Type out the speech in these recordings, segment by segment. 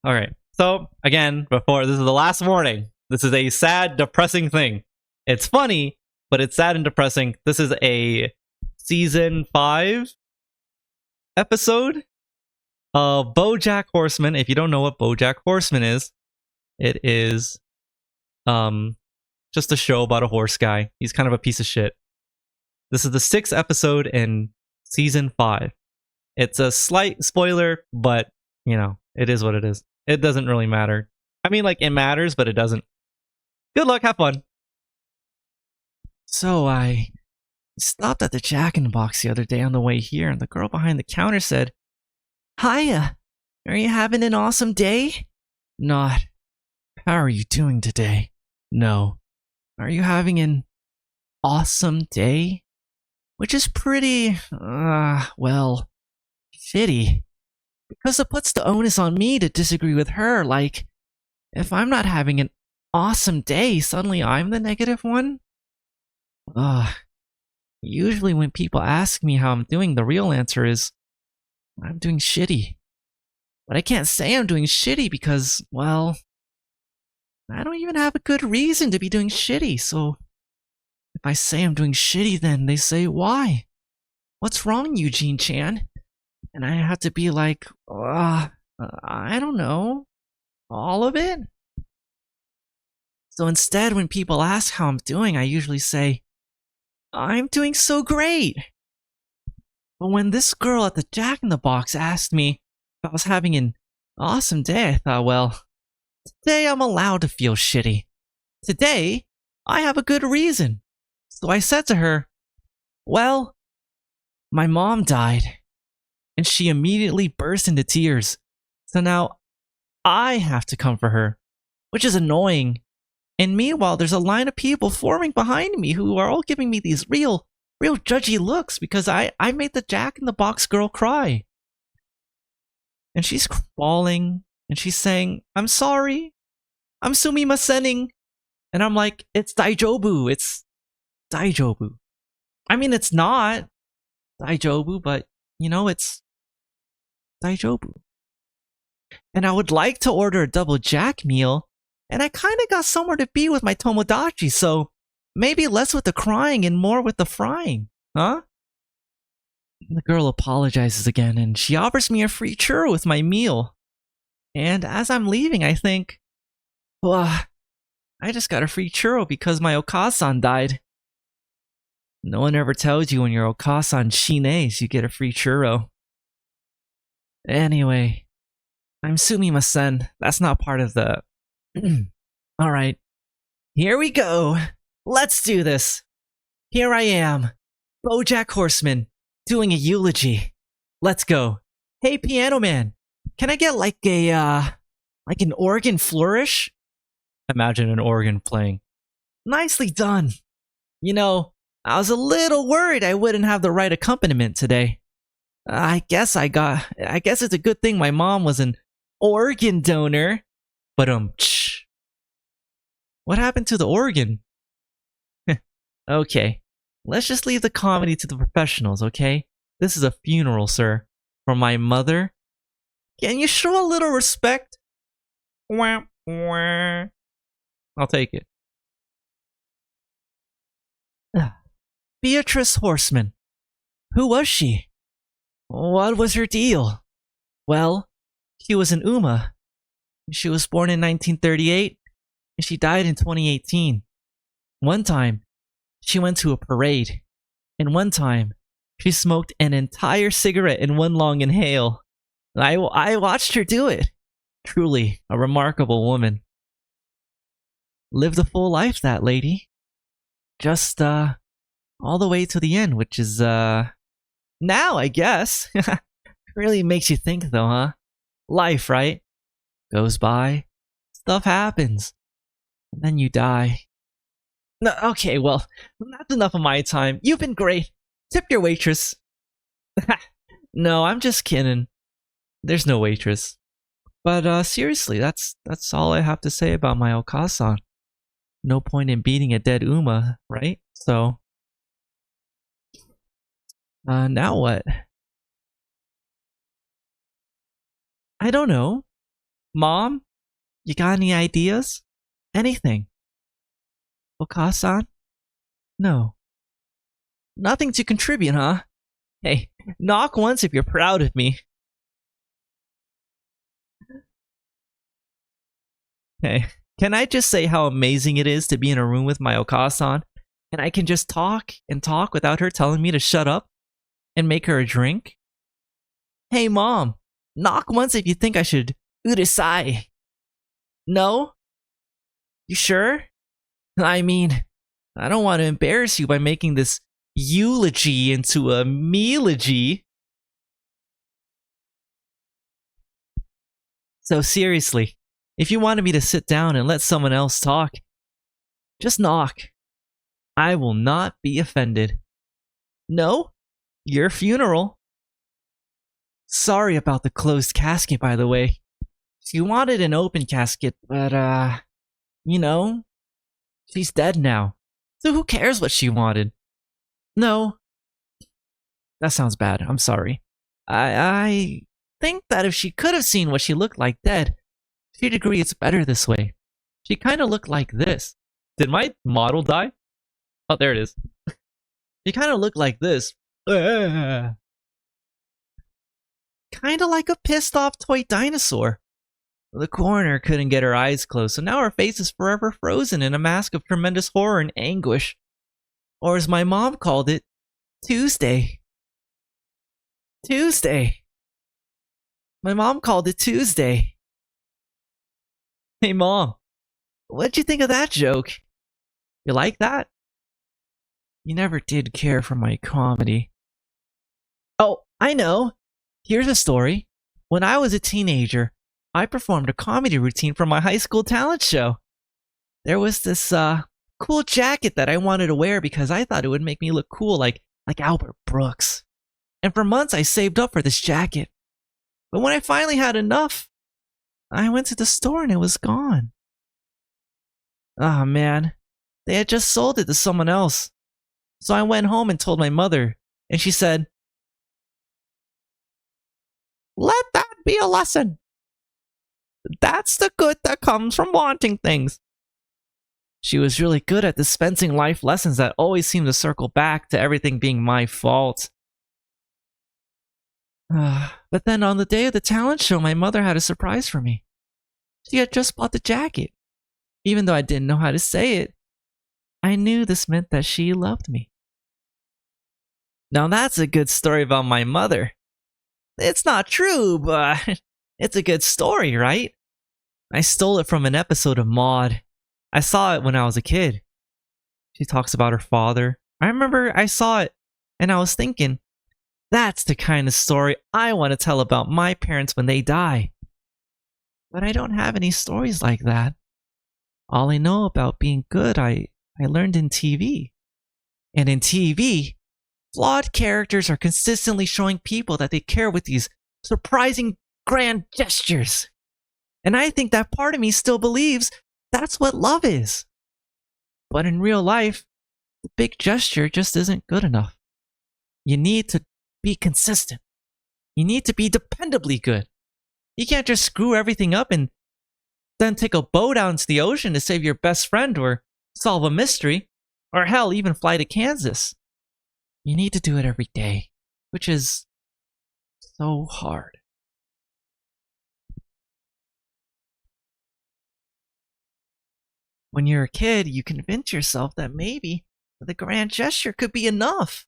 All right. So again, before this is the last warning. This is a sad, depressing thing. It's funny, but it's sad and depressing. This is a season 5 episode of Bojack Horseman. If you don't know what Bojack Horseman is, it is just a show about a horse guy. He's kind of a piece of shit. This is the 6th episode in season 5. It's a slight spoiler, but you know, it is what it is. It doesn't really matter. I mean, like, it matters, but it doesn't. Good luck, have fun. So I stopped at the Jack in the Box the other day on the way here, and the girl behind the counter said, "Hiya, are you having an awesome day?" Not, "How are you doing today?" No, "Are you having an awesome day?" Which is pretty, well, shitty. Because it puts the onus on me to disagree with her, like, if I'm not having an awesome day, suddenly I'm the negative one? Usually when people ask me how I'm doing, the real answer is, I'm doing shitty. But I can't say I'm doing shitty because, well, I don't even have a good reason to be doing shitty, so if I say I'm doing shitty, then they say, "Why? What's wrong, Eugene-chan?" And I have to be like, I don't know. All of it? So instead, when people ask how I'm doing, I usually say, "I'm doing so great." But when this girl at the Jack in the Box asked me if I was having an awesome day, I thought, well, today I'm allowed to feel shitty. Today, I have a good reason. So I said to her, "Well, my mom died." And she immediately burst into tears. So now I have to comfort her, which is annoying. And meanwhile, there's a line of people forming behind me who are all giving me these real judgy looks because I made the Jack in the Box girl cry. And she's bawling and she's saying, "I'm sorry. I'm sumimasening." And I'm like, "It's daijobu. It's daijobu." I mean, it's not daijobu, but you know, it's daijobu. And I would like to order a double Jack meal, and I kinda got somewhere to be with my Tomodachi, so maybe less with the crying and more with the frying, huh? The girl apologizes again, and she offers me a free churro with my meal. And as I'm leaving, I think, well, I just got a free churro because my Okasan died. No one ever tells you when your Okasan shines, you get a free churro. Anyway, I'm sumimasen. That's not part of the... Alright, here we go. Let's do this. Here I am, Bojack Horseman, doing a eulogy. Let's go. Hey, Piano Man, can I get like an organ flourish? Imagine an organ playing. Nicely done. You know, I was a little worried I wouldn't have the right accompaniment today. I guess it's a good thing my mom was an organ donor. But what happened to the organ? Okay, let's just leave the comedy to the professionals, okay? This is a funeral, sir, for my mother. Can you show a little respect? Wah, wah. I'll take it. Beatrice Horseman. Who was she? What was her deal? Well, she was an Uma. She was born in 1938, and she died in 2018. One time, she went to a parade, and one time, she smoked an entire cigarette in one long inhale. I watched her do it. Truly a remarkable woman. Lived a full life, that lady. Just, all the way to the end, which is, now, I guess. Really makes you think, though, huh? Life, right? Goes by, stuff happens, and then you die. No, okay, well, that's enough of my time. You've been great. Tip your waitress. No, I'm just kidding. There's no waitress. But seriously, that's all I have to say about my Okasan. No point in beating a dead Uma, right? So, now what? I don't know. Mom, you got any ideas? Anything? Okasan? No. Nothing to contribute, huh? Hey, knock once if you're proud of me. Hey, can I just say how amazing it is to be in a room with my Okasan? And I can just talk and talk without her telling me to shut up and make her a drink? Hey, Mom, knock once if you think I should urusai. No? You sure? I mean, I don't want to embarrass you by making this eulogy into a mealogy. So seriously, if you wanted me to sit down and let someone else talk, just knock. I will not be offended. No? Your funeral. Sorry about the closed casket, by the way. She wanted an open casket, but, you know, she's dead now. So who cares what she wanted? No. That sounds bad. I'm sorry. I think that if she could have seen what she looked like dead, she'd agree it's better this way. She kind of looked like this. Did my model die? Oh, there it is. She kind of looked like this. Kind of like a pissed off toy dinosaur. The coroner couldn't get her eyes closed, so now her face is forever frozen in a mask of tremendous horror and anguish. Or as my mom called it, Tuesday. Tuesday. My mom called it Tuesday. Hey, Mom. What'd you think of that joke? You like that? You never did care for my comedy. Oh, I know. Here's a story. When I was a teenager, I performed a comedy routine for my high school talent show. There was this cool jacket that I wanted to wear because I thought it would make me look cool like Albert Brooks. And for months I saved up for this jacket. But when I finally had enough, I went to the store and it was gone. Ah, man. They had just sold it to someone else. So I went home and told my mother, and she said, "Let that be a lesson. That's the good that comes from wanting things." She was really good at dispensing life lessons that always seemed to circle back to everything being my fault. But then on the day of the talent show, my mother had a surprise for me. She had just bought the jacket. Even though I didn't know how to say it, I knew this meant that she loved me. Now that's a good story about my mother. It's not true, but it's a good story, right? I stole it from an episode of Maude. I saw it when I was a kid. She talks about her father. I remember I saw it, and I was thinking, that's the kind of story I want to tell about my parents when they die. But I don't have any stories like that. All I know about being good, I learned in TV. And in TV, flawed characters are consistently showing people that they care with these surprising grand gestures. And I think that part of me still believes that's what love is. But in real life, the big gesture just isn't good enough. You need to be consistent. You need to be dependably good. You can't just screw everything up and then take a boat out into the ocean to save your best friend or solve a mystery, or hell, even fly to Kansas. You need to do it every day, which is so hard. When you're a kid, you convince yourself that maybe the grand gesture could be enough.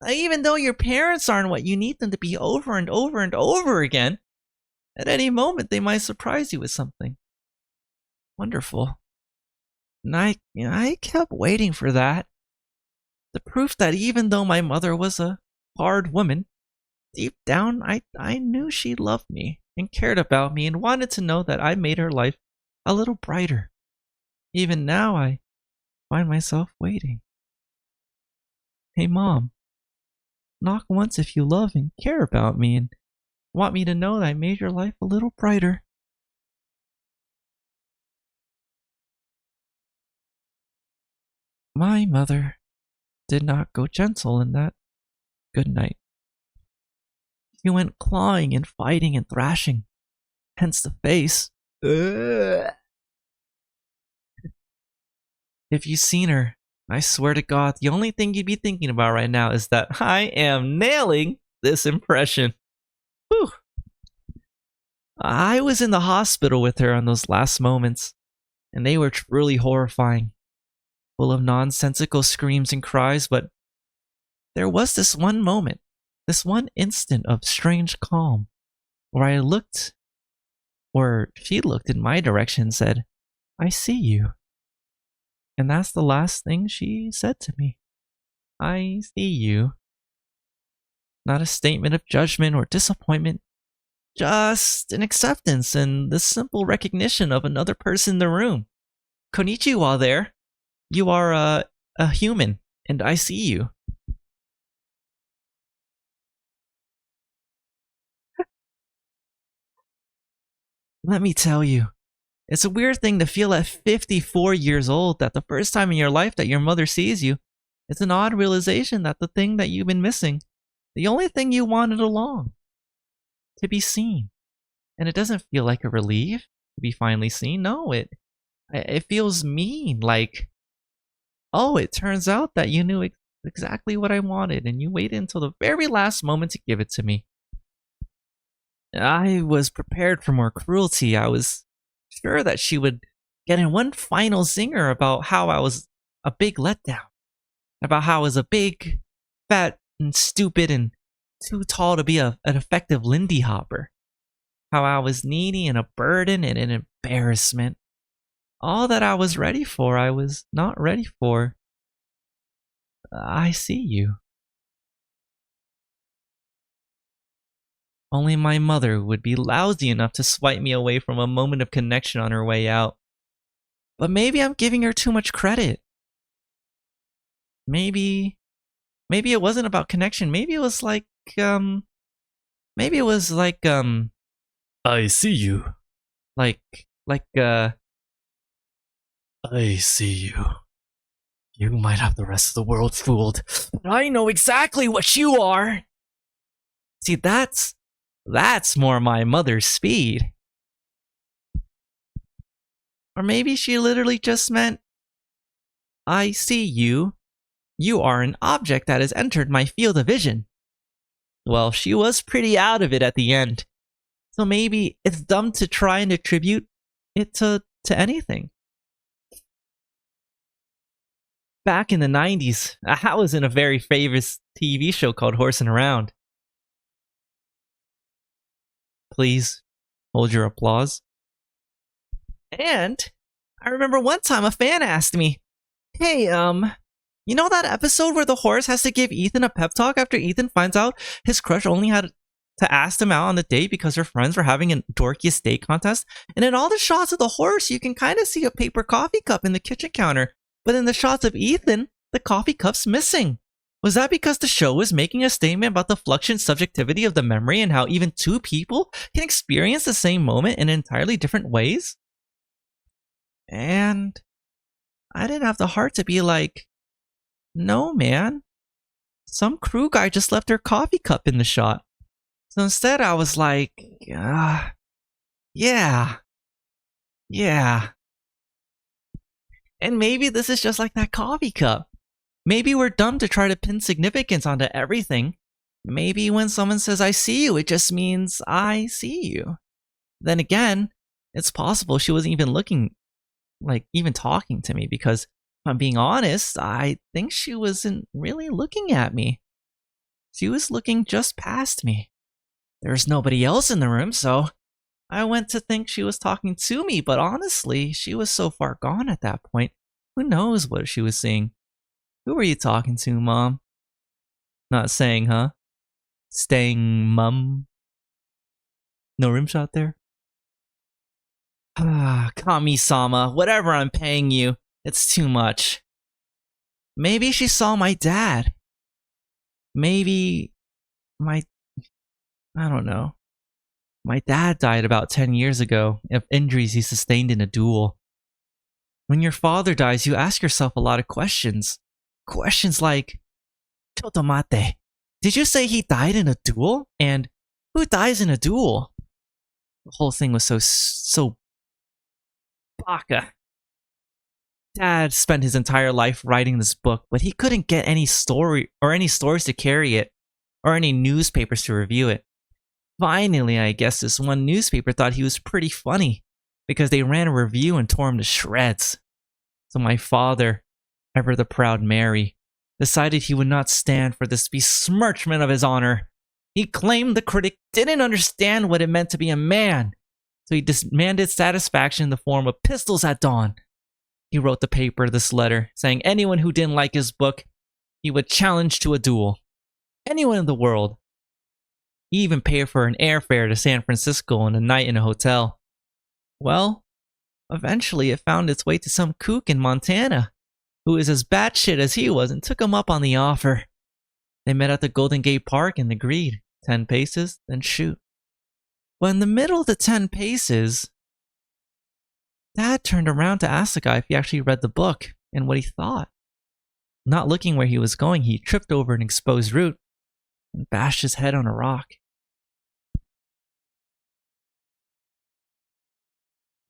Even though your parents aren't what you need them to be over and over and over again, at any moment they might surprise you with something wonderful. And I kept waiting for that. The proof that even though my mother was a hard woman, deep down I knew she loved me and cared about me and wanted to know that I made her life a little brighter. Even now I find myself waiting. Hey, Mom. Knock once if you love and care about me and want me to know that I made your life a little brighter. My mother did not go gentle in that good night. She went clawing and fighting and thrashing, hence the face. Ugh. If you've seen her, I swear to God, the only thing you'd be thinking about right now is that I am nailing this impression. Whew. I was in the hospital with her on those last moments, and they were truly horrifying, full of nonsensical screams and cries, but there was this one moment, this one instant of strange calm, where she looked in my direction and said, "I see you." And that's the last thing she said to me. "I see you." Not a statement of judgment or disappointment, just an acceptance and the simple recognition of another person in the room. "Konnichiwa there. You are a human, and I see you." Let me tell you, it's a weird thing to feel at 54 years old that the first time in your life that your mother sees you, it's an odd realization that the thing that you've been missing, the only thing you wanted along, to be seen. And it doesn't feel like a relief to be finally seen. No, it feels mean, like, oh, it turns out that you knew exactly what I wanted and you waited until the very last moment to give it to me. I was prepared for more cruelty. I was sure that she would get in one final zinger about how I was a big letdown, about how I was a big, fat, and stupid and too tall to be an effective Lindy Hopper, how I was needy and a burden and an embarrassment. All that I was ready for, I was not ready for. I see you. Only my mother would be lousy enough to swipe me away from a moment of connection on her way out. But maybe I'm giving her too much credit. Maybe it wasn't about connection. Maybe it was like, I see you. I see you. You might have the rest of the world fooled, but I know exactly what you are. See, that's more my mother's speed. Or maybe she literally just meant, "I see you. You are an object that has entered my field of vision." Well, she was pretty out of it at the end. So maybe it's dumb to try and attribute it to anything. Back in the 90s, I was in a very famous TV show called Horsing Around. Please hold your applause. And I remember one time a fan asked me, "Hey, you know that episode where the horse has to give Ethan a pep talk after Ethan finds out his crush only had to ask him out on the date because her friends were having a dorkiest date contest? And in all the shots of the horse, you can kind of see a paper coffee cup in the kitchen counter. But in the shots of Ethan, the coffee cup's missing. Was that because the show was making a statement about the fluctuant subjectivity of the memory and how even two people can experience the same moment in entirely different ways?" And I didn't have the heart to be like, "No, man. Some crew guy just left their coffee cup in the shot." So instead I was like, yeah. And maybe this is just like that coffee cup. Maybe we're dumb to try to pin significance onto everything. Maybe when someone says "I see you," it just means I see you. Then again, it's possible she wasn't even even talking to me, because if I'm being honest, I think she wasn't really looking at me. She was looking just past me. There's nobody else in the room, so I went to think she was talking to me, but honestly, she was so far gone at that point. Who knows what she was seeing? Who were you talking to, Mom? Not saying, huh? Staying mum? No rim shot there? Kami-sama, whatever I'm paying you, it's too much. Maybe she saw my dad. Maybe I don't know. My dad died about 10 years ago of injuries he sustained in a duel. When your father dies, you ask yourself a lot of questions. Questions like, "Chotomate, did you say he died in a duel? And who dies in a duel?" The whole thing was so baka. Dad spent his entire life writing this book, but he couldn't get any story or any stores to carry it or any newspapers to review it. Finally, I guess this one newspaper thought he was pretty funny because they ran a review and tore him to shreds. So my father, ever the proud Mary, decided he would not stand for this besmirchment of his honor. He claimed the critic didn't understand what it meant to be a man, so he demanded satisfaction in the form of pistols at dawn. He wrote the paper this letter, saying anyone who didn't like his book, he would challenge to a duel. Anyone in the world. He even paid for an airfare to San Francisco and a night in a hotel. Well, eventually it found its way to some kook in Montana, who is as batshit as he was and took him up on the offer. They met at the Golden Gate Park and agreed, 10 paces, then shoot. But in the middle of the 10 paces, Dad turned around to ask the guy if he actually read the book and what he thought. Not looking where he was going, he tripped over an exposed root and bashed his head on a rock.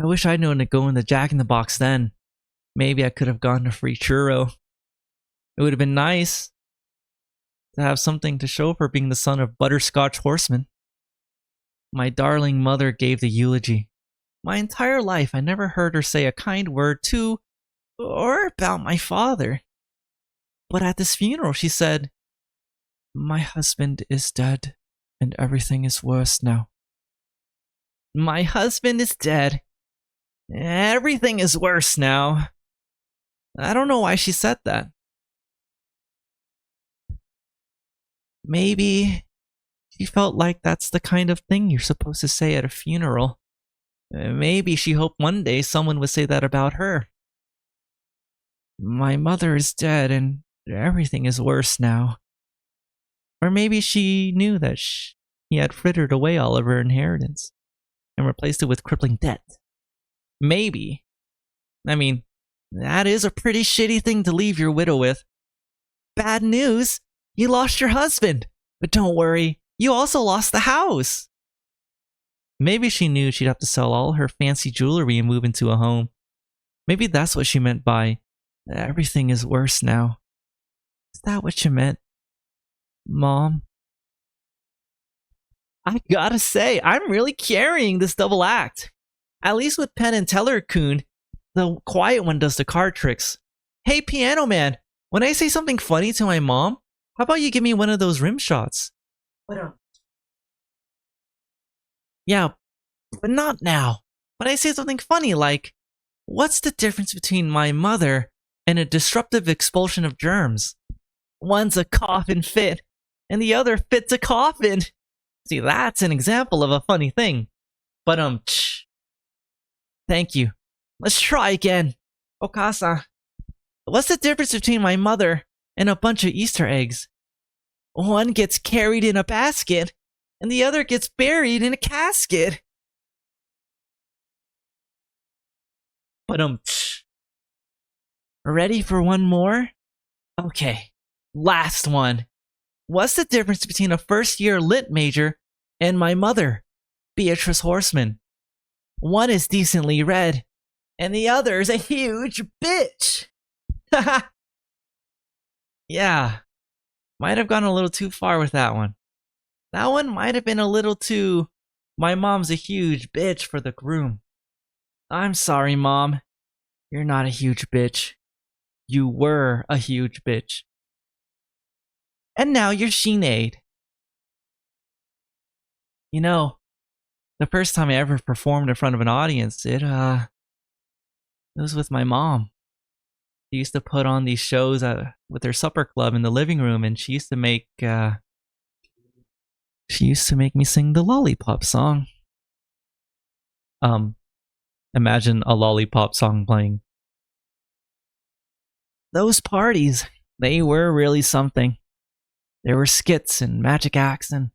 I wish I'd known to go in the Jack in the Box then. Maybe I could have gotten a free churro. It would have been nice to have something to show for being the son of Butterscotch Horseman. My darling mother gave the eulogy. My entire life, I never heard her say a kind word to or about my father. But at this funeral, she said, "My husband is dead, and everything is worse now." My husband is dead. Everything is worse now. I don't know why she said that. Maybe she felt like that's the kind of thing you're supposed to say at a funeral. Maybe she hoped one day someone would say that about her. My mother is dead and everything is worse now. Or maybe she knew that he had frittered away all of her inheritance and replaced it with crippling debt. Maybe. I mean, that is a pretty shitty thing to leave your widow with. Bad news, you lost your husband. But don't worry, you also lost the house. Maybe she knew she'd have to sell all her fancy jewelry and move into a home. Maybe that's what she meant by, everything is worse now. Is that what you meant, Mom? I gotta say, I'm really carrying this double act. At least with Penn and Teller-kun, the quiet one does the card tricks. Hey, Piano Man, when I say something funny to my mom, how about you give me one of those rim shots? Yeah, but not now. When I say something funny like, what's the difference between my mother and a disruptive expulsion of germs? One's a coffin fit, and the other fits a coffin. See, that's an example of a funny thing. But thank you. Let's try again. Okasa, what's the difference between my mother and a bunch of Easter eggs? One gets carried in a basket, and the other gets buried in a casket. But ready for one more? Okay, last one. What's the difference between a first-year lit major and my mother, Beatrice Horseman? One is decently read, and the other is a huge bitch. Haha. Yeah, might have gone a little too far with that one. That one might have been a little too, my mom's a huge bitch for the groom. I'm sorry, Mom. You're not a huge bitch. You were a huge bitch. And now you're Sinead. You know, the first time I ever performed in front of an audience, it was with my mom. She used to put on these shows with her supper club in the living room, and she used to make me sing the Lollipop song. Imagine a Lollipop song playing. Those parties, they were really something. There were skits and magic acts and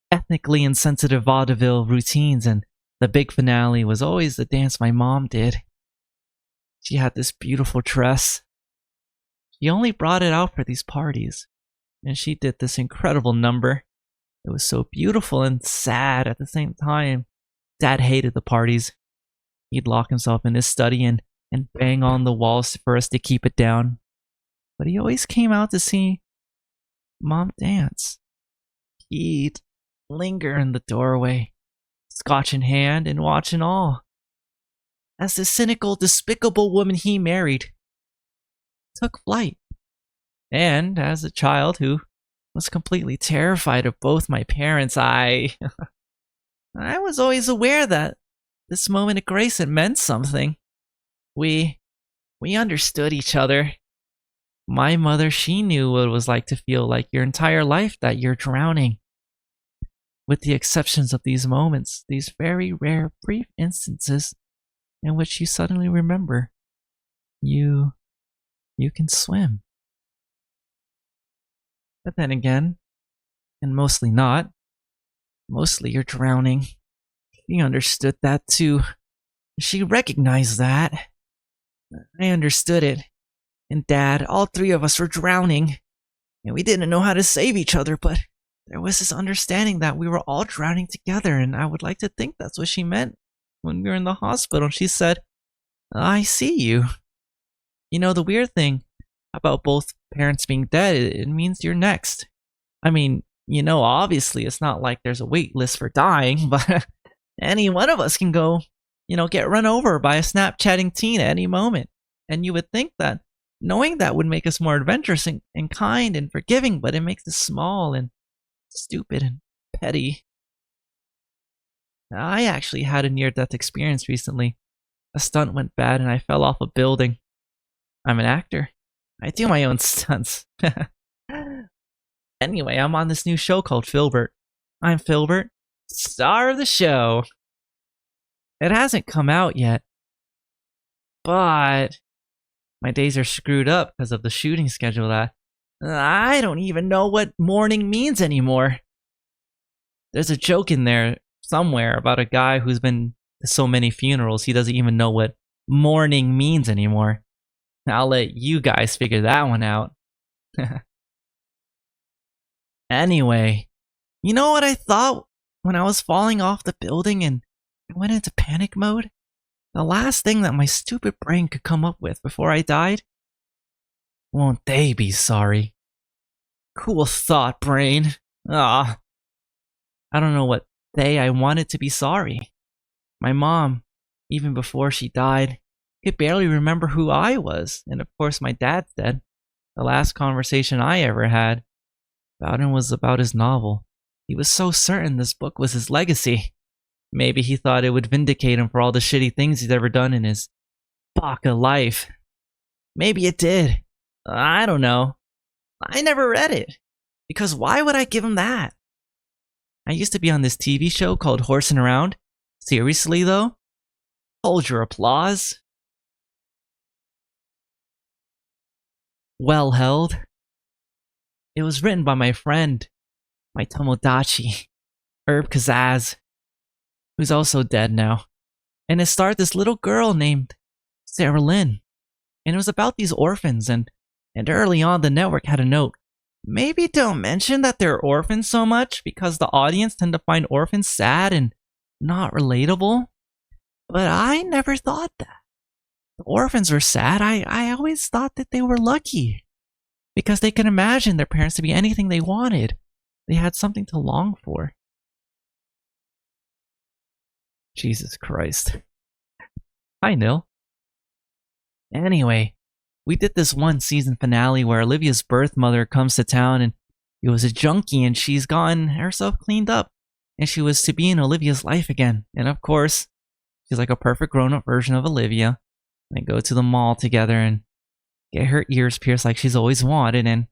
ethnically insensitive vaudeville routines, and the big finale was always the dance my mom did. She had this beautiful dress. She only brought it out for these parties, and she did this incredible number. It was so beautiful and sad at the same time. Dad hated the parties. He'd lock himself in his study and bang on the walls for us to keep it down. But he always came out to see Mom dance. He'd linger in the doorway, scotch in hand, and watch in awe as the cynical, despicable woman he married took flight. And as a child who was completely terrified of both my parents, I was always aware that this moment of grace had meant something. We understood each other. My mother, she knew what it was like to feel like your entire life that you're drowning. With the exceptions of these moments, these very rare, brief instances in which you suddenly remember you can swim. But then again, and mostly not, mostly you're drowning. She understood that too. She recognized that. I understood it. And Dad, all three of us were drowning. And we didn't know how to save each other, but there was this understanding that we were all drowning together, and I would like to think that's what she meant when we were in the hospital. She said, I see you. You know, the weird thing about both parents being dead, it means you're next. I mean, you know, obviously it's not like there's a wait list for dying, but any one of us can go, get run over by a Snapchatting teen at any moment. And you would think that knowing that would make us more adventurous and kind and forgiving, but it makes us small and stupid and petty. I actually had a near-death experience recently. A stunt went bad and I fell off a building. I'm an actor. I do my own stunts. Anyway, I'm on this new show called Filbert. I'm Filbert, star of the show. It hasn't come out yet, but my days are screwed up because of the shooting schedule that I don't even know what mourning means anymore. There's a joke in there somewhere about a guy who's been to so many funerals he doesn't even know what mourning means anymore. I'll let you guys figure that one out. Anyway, you know what I thought when I was falling off the building and I went into panic mode? The last thing that my stupid brain could come up with before I died? Won't they be sorry? Cool thought, brain. I don't know what I wanted to be sorry. My mom, even before she died, could barely remember who I was. And of course my dad's dead. The last conversation I ever had about him was about his novel. He was so certain this book was his legacy. Maybe he thought it would vindicate him for all the shitty things he's ever done in his baka life. Maybe it did. I don't know. I never read it. Because why would I give him that? I used to be on this TV show called Horsin' Around. Seriously though? Hold your applause. Well held. It was written by my friend, my Tomodachi, Herb Kazaz, who's also dead now. And it starred this little girl named Sarah Lynn. And it was about these orphans, and early on the network had a note. Maybe don't mention that they're orphans so much because the audience tend to find orphans sad and not relatable. But I never thought that. The orphans were sad. I always thought that they were lucky because they could imagine their parents to be anything they wanted. They had something to long for. Jesus Christ. Hi, Nil. Anyway, we did this one season finale where Olivia's birth mother comes to town and he was a junkie and she's gotten herself cleaned up. And she was to be in Olivia's life again. And of course, she's like a perfect grown-up version of Olivia. They go to the mall together and get her ears pierced like she's always wanted. And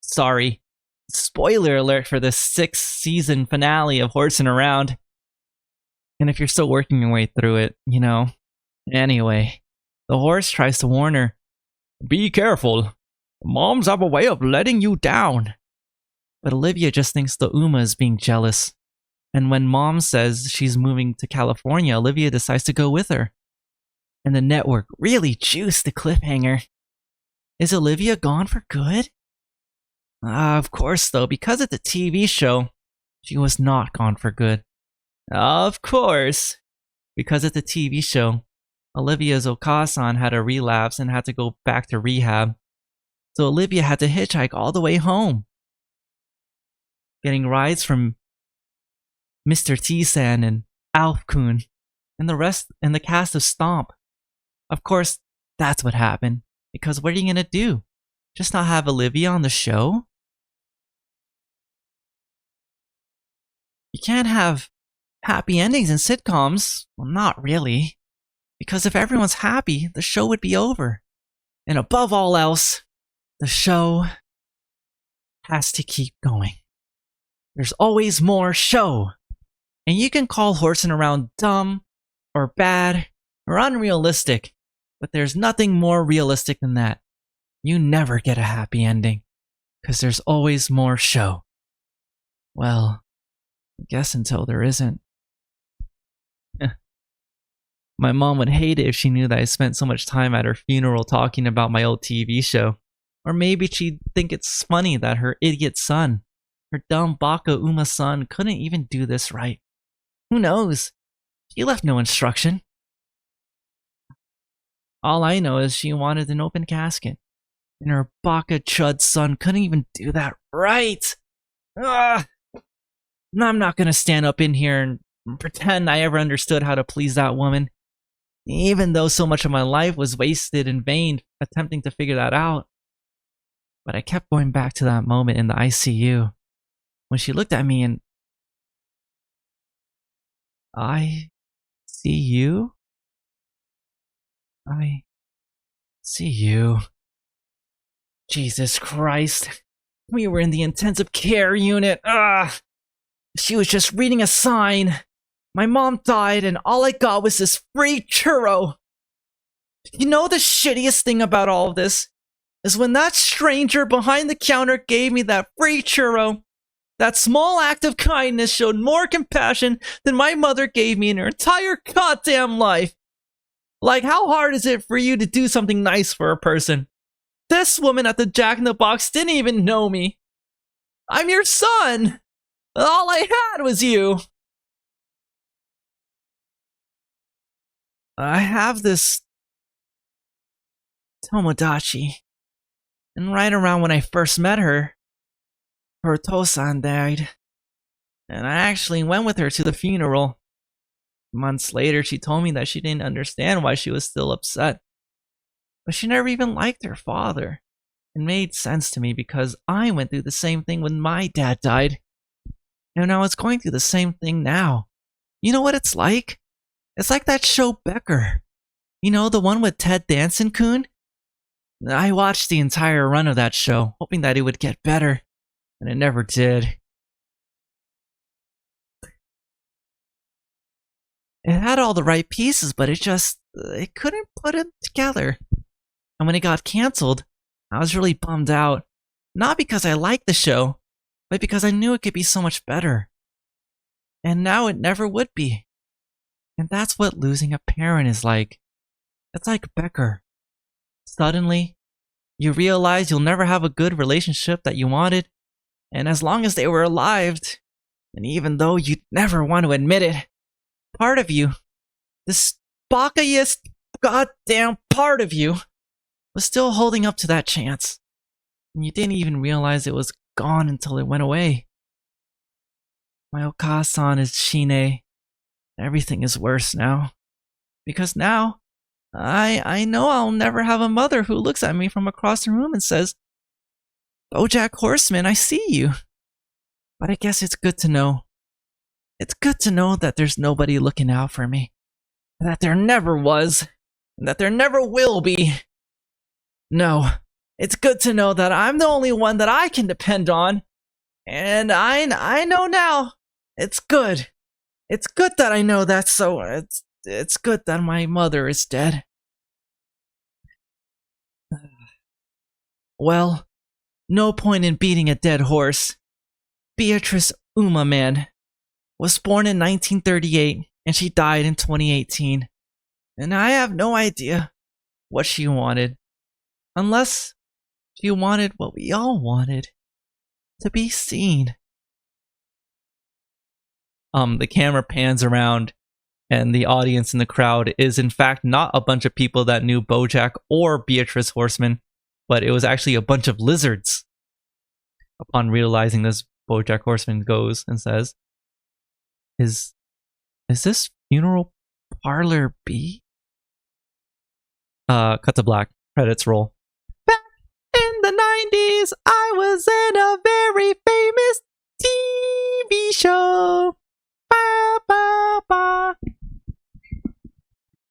sorry, spoiler alert for the 6th season finale of Horsing Around. And if you're still working your way through it, Anyway, the horse tries to warn her. Be careful. Moms have a way of letting you down. But Olivia just thinks the Uma is being jealous. And when Mom says she's moving to California, Olivia decides to go with her. And the network really juiced the cliffhanger. Is Olivia gone for good? Of course, though, because of the TV show, she was not gone for good. Of course. Because it's a TV show, Olivia's Okasan had a relapse and had to go back to rehab. So Olivia had to hitchhike all the way home, getting rides from Mr. T-san and Alf-kun and the rest and the cast of Stomp. Of course, that's what happened. Because what are you gonna do? Just not have Olivia on the show? You can't have happy endings in sitcoms. Well, not really. Because if everyone's happy, the show would be over. And above all else, the show has to keep going. There's always more show. And you can call horsing around dumb, or bad, or unrealistic, but there's nothing more realistic than that. You never get a happy ending, because there's always more show. Well, I guess until there isn't. My mom would hate it if she knew that I spent so much time at her funeral talking about my old TV show. Or maybe she'd think it's funny that her idiot son, her dumb Baka Uma son, couldn't even do this right. Who knows? She left no instruction. All I know is she wanted an open casket. And her Baka Chud son couldn't even do that right. Ugh. I'm not gonna stand up in here and pretend I ever understood how to please that woman. Even though so much of my life was wasted in vain attempting to figure that out. But I kept going back to that moment in the ICU when she looked at me and... I see you? I see you. Jesus Christ. We were in the intensive care unit. Ugh. She was just reading a sign. My mom died and all I got was this free churro. You know the shittiest thing about all of this? Is when that stranger behind the counter gave me that free churro. That small act of kindness showed more compassion than my mother gave me in her entire goddamn life. Like, how hard is it for you to do something nice for a person? This woman at the Jack in the Box didn't even know me. I'm your son! All I had was you! I have this Tomodachi, and right around when I first met her, her Tosan died, and I actually went with her to the funeral. Months later, she told me that she didn't understand why she was still upset, but she never even liked her father. It made sense to me because I went through the same thing when my dad died, and I was going through the same thing now. You know what it's like? It's like that show Becker. You know, the one with Ted Danson-kun? I watched the entire run of that show, hoping that it would get better, and it never did. It had all the right pieces, but it couldn't put it together. And when it got canceled, I was really bummed out. Not because I liked the show, but because I knew it could be so much better. And now it never would be. And that's what losing a parent is like. It's like Becker. Suddenly, you realize you'll never have a good relationship that you wanted, and as long as they were alive, and even though you'd never want to admit it, part of you, the spockiest goddamn part of you, was still holding up to that chance. And you didn't even realize it was gone until it went away. My Okasan is Shine. Everything is worse now. Because now, I know I'll never have a mother who looks at me from across the room and says, Bojack Horseman, I see you. But I guess it's good to know. It's good to know that there's nobody looking out for me. That there never was. And that there never will be. No, it's good to know that I'm the only one that I can depend on. And I know now. It's good. It's good that I know that, so it's good that my mother is dead. Well, no point in beating a dead horse. Beatrice Uma Man was born in 1938 and she died in 2018. And I have no idea what she wanted. Unless she wanted what we all wanted. To be seen. The camera pans around And the audience in the crowd is in fact not a bunch of people that knew Bojack or Beatrice Horseman, but it was actually a bunch of lizards. Upon realizing this, Bojack Horseman goes and says, Is this funeral parlor B? Cut to black. Credits roll. Back in the 90s, I was in a very